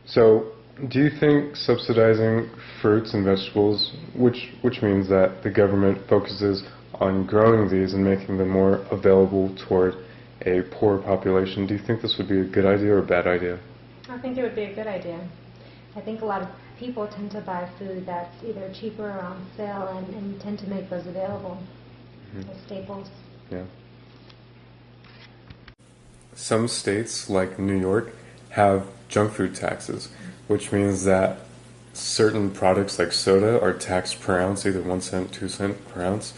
So, do you think subsidizing fruits and vegetables, which means that the government focuses on growing these and making them more available toward a poor population, do you think this would be a good idea or a bad idea? I think it would be a good idea. I think a lot of people tend to buy food that's either cheaper or on sale and tend to make those available as staples. Yeah. Some states, like New York, have junk food taxes, which means that certain products like soda are taxed per ounce, either 1 cent, 2 cent per ounce.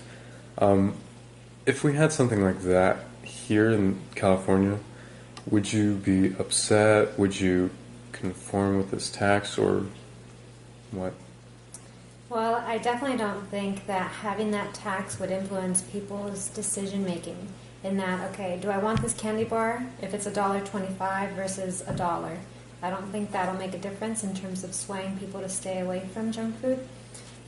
If we had something like that here in California, would you be upset? Would you conform with this tax, or what? Well, I definitely don't think that having that tax would influence people's decision making. In that, okay, do I want this candy bar if it's $1.25 versus $1? I don't think that'll make a difference in terms of swaying people to stay away from junk food.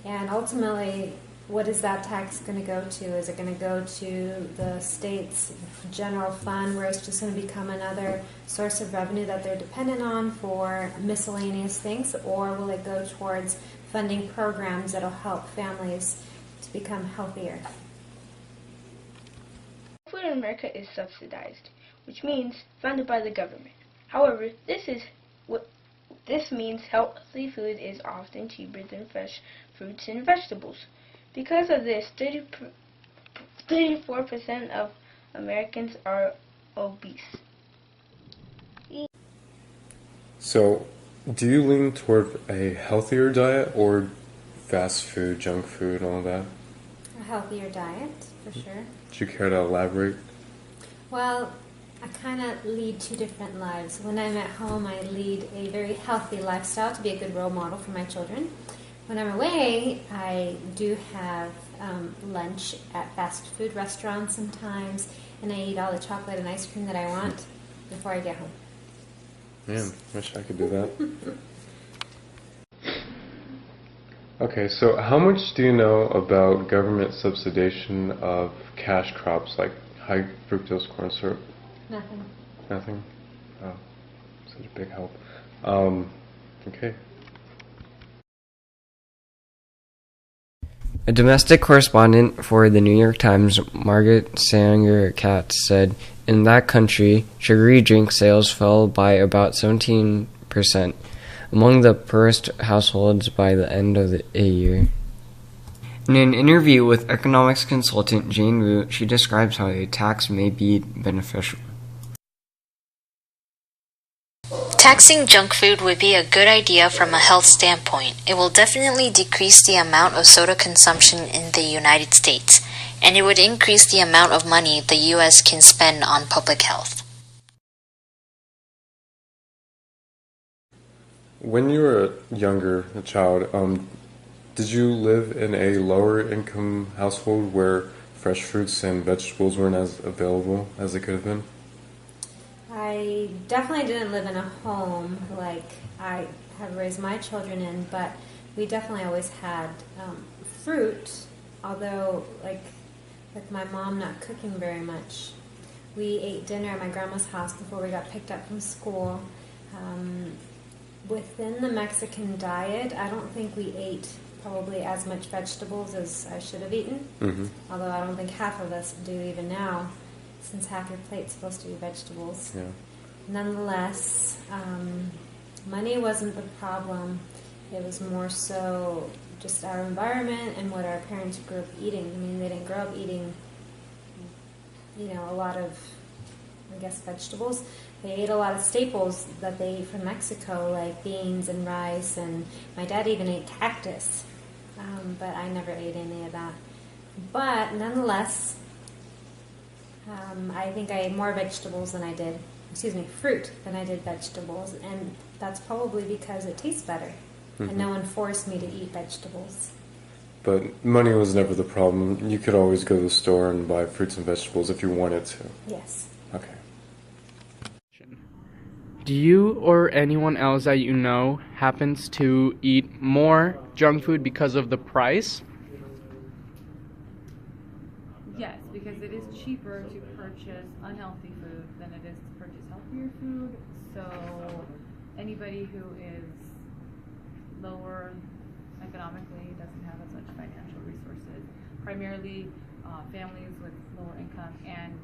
And ultimately, what is that tax going to go to? Is it going to go to the state's general fund, where it's just going to become another source of revenue that they're dependent on for miscellaneous things, or will it go towards funding programs that'll help families to become healthier? Food in America is subsidized, which means funded by the government. However, this means healthy food is often cheaper than fresh fruits and vegetables. Because of this, 34% of Americans are obese. So, do you lean toward a healthier diet or fast food, junk food, all that? A healthier diet, for sure. Do you care to elaborate? Well, I kind of lead two different lives. When I'm at home, I lead a very healthy lifestyle to be a good role model for my children. When I'm away, I do have lunch at fast food restaurants sometimes, and I eat all the chocolate and ice cream that I want before I get home. Man, wish I could do that. Okay, so how much do you know about government subsidization of cash crops like high fructose corn syrup? Nothing. Nothing? Oh, such a big help. Okay. A domestic correspondent for the New York Times, Margaret Sanger-Katz, said, in that country, sugary drink sales fell by about 17% among the poorest households by the end of the year. In an interview with economics consultant Jane Root, she describes how a tax may be beneficial. Taxing junk food would be a good idea from a health standpoint. It will definitely decrease the amount of soda consumption in the United States, and it would increase the amount of money the U.S. can spend on public health. When you were a child, did you live in a lower income household where fresh fruits and vegetables weren't as available as they could have been? I definitely didn't live in a home like I have raised my children in, but we definitely always had fruit, although like my mom not cooking very much. We ate dinner at my grandma's house before we got picked up from school. Within the Mexican diet, I don't think we ate probably as much vegetables as I should have eaten, although I don't think half of us do even now, since half your plate's supposed to be vegetables. Yeah. Nonetheless, money wasn't the problem. It was more so just our environment and what our parents grew up eating. I mean, they didn't grow up eating, a lot of, I guess, vegetables. They ate a lot of staples that they ate from Mexico, like beans and rice, and my dad even ate cactus, but I never ate any of that. But nonetheless, I think I ate more fruit than I did vegetables, and that's probably because it tastes better, and no one forced me to eat vegetables. But money was never the problem. You could always go to the store and buy fruits and vegetables if you wanted to. Yes. Okay. Do you or anyone else that you know happens to eat more junk food because of the price? Yes, because it is cheaper to purchase unhealthy food than it is to purchase healthier food. So anybody who is lower economically, doesn't have as much financial resources, primarily families with lower income, and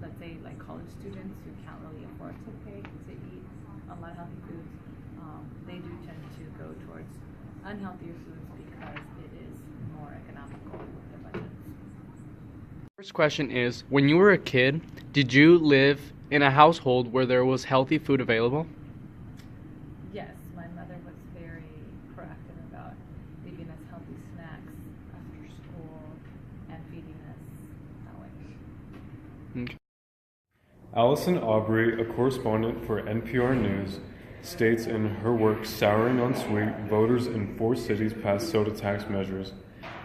let's say like college students who can't really afford to pay to eat a lot of healthy foods, they do tend to go towards unhealthier foods because it is more economical with their budgets. First question is, when you were a kid, did you live in a household where there was healthy food available? Yes, my mother was very proactive about giving us healthy snacks after school and feeding us that way. Okay. Allison Aubrey, a correspondent for NPR News, states in her work Souring on Sweet, voters in 4 cities passed soda tax measures.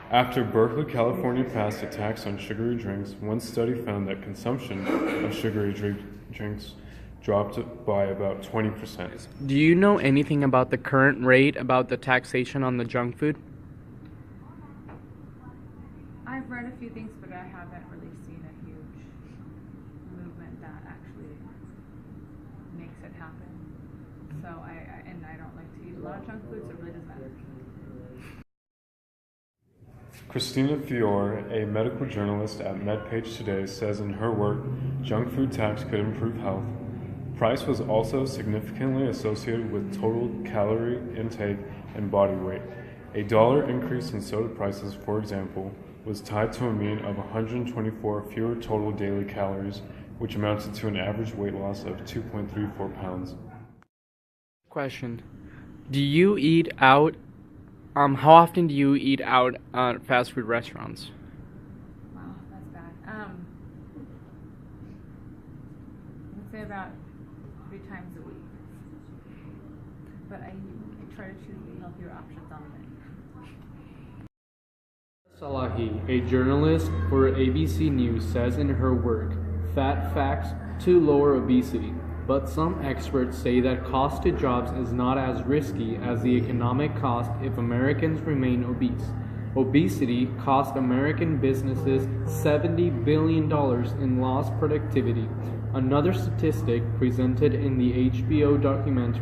After Berkeley, California passed a tax on sugary drinks, one study found that consumption of sugary drinks dropped by about 20%. Do you know anything about the current rate about the taxation on the junk food? I've read a few things, but I haven't really seen a huge movement that actually makes it happen. So I don't like to eat a lot of junk food, so it really doesn't matter. Christina Fiore, a medical journalist at MedPage Today, says in her work, junk food tax could improve health. Price was also significantly associated with total calorie intake and body weight. A $1 increase in soda prices, for example, was tied to a mean of 124 fewer total daily calories, which amounted to an average weight loss of 2.34 pounds. Question. Do you eat out? How often do you eat out at fast food restaurants? Wow, that's bad. I'd say about 3 times a week. But I try to choose the healthier options on the menu. Salahi, a journalist for ABC News, says in her work, Fat Facts to Lower Obesity. But some experts say that cost to jobs is not as risky as the economic cost if Americans remain obese. Obesity cost American businesses $70 billion in lost productivity. Another statistic presented in the HBO documentary